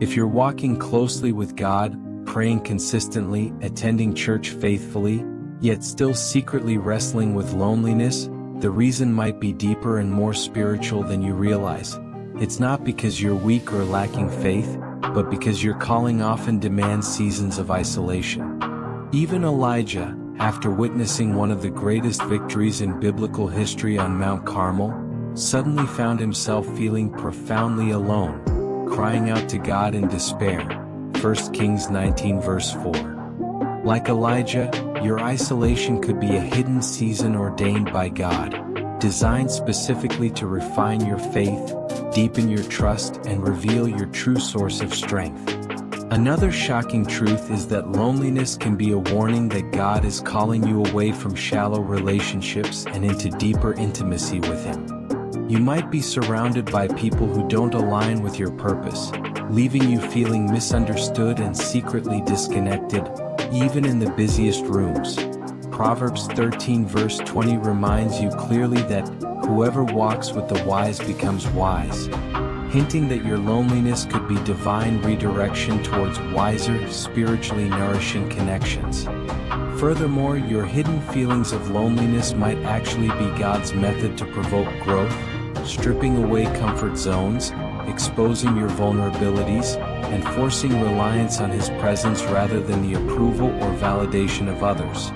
If you're walking closely with God, praying consistently, attending church faithfully, yet still secretly wrestling with loneliness, the reason might be deeper and more spiritual than you realize. It's not because you're weak or lacking faith, but because your calling often demands seasons of isolation. Even Elijah, after witnessing one of the greatest victories in biblical history on Mount Carmel, suddenly found himself feeling profoundly alone, crying out to God in despair. 1 Kings 19 verse 4. Like Elijah, your isolation could be a hidden season ordained by God, designed specifically to refine your faith, deepen your trust, and reveal your true source of strength. Another shocking truth is that loneliness can be a warning that God is calling you away from shallow relationships and into deeper intimacy with Him. You might be surrounded by people who don't align with your purpose, leaving you feeling misunderstood and secretly disconnected, even in the busiest rooms. Proverbs 13 verse 20 reminds you clearly that whoever walks with the wise becomes wise, hinting that your loneliness could be divine redirection towards wiser, spiritually nourishing connections. Furthermore, your hidden feelings of loneliness might actually be God's method to provoke growth, stripping away comfort zones, exposing your vulnerabilities, and forcing reliance on His presence rather than the approval or validation of others.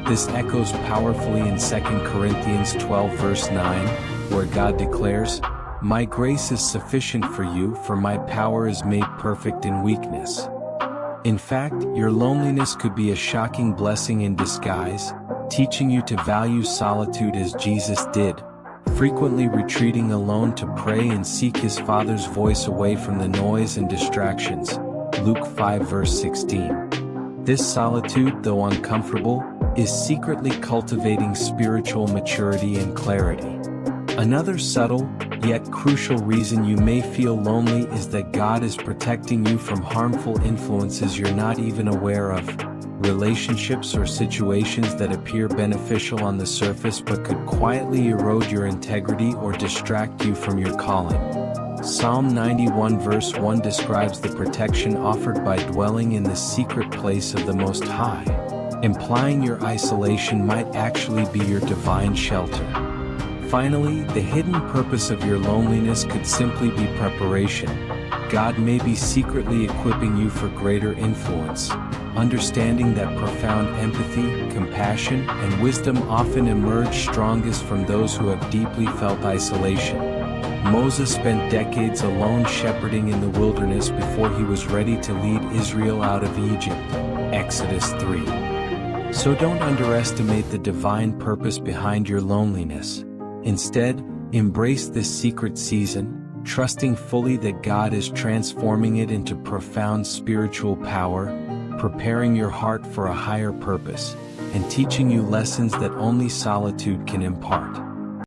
This echoes powerfully in 2 Corinthians 12 verse 9, where God declares, "My grace is sufficient for you, for my power is made perfect in weakness." In fact, your loneliness could be a shocking blessing in disguise, teaching you to value solitude as Jesus did, frequently retreating alone to pray and seek His Father's voice away from the noise and distractions. Luke 5 verse 16. This solitude, though uncomfortable, is secretly cultivating spiritual maturity and clarity. Another subtle, yet crucial reason you may feel lonely is that God is protecting you from harmful influences you're not even aware of, relationships or situations that appear beneficial on the surface but could quietly erode your integrity or distract you from your calling. Psalm 91 verse 1 describes the protection offered by dwelling in the secret place of the Most High, implying your isolation might actually be your divine shelter. Finally, the hidden purpose of your loneliness could simply be preparation. God may be secretly equipping you for greater influence, understanding that profound empathy, compassion, and wisdom often emerge strongest from those who have deeply felt isolation. Moses spent decades alone shepherding in the wilderness before he was ready to lead Israel out of Egypt. Exodus 3. So don't underestimate the divine purpose behind your loneliness. Instead, embrace this secret season, trusting fully that God is transforming it into profound spiritual power, preparing your heart for a higher purpose, and teaching you lessons that only solitude can impart.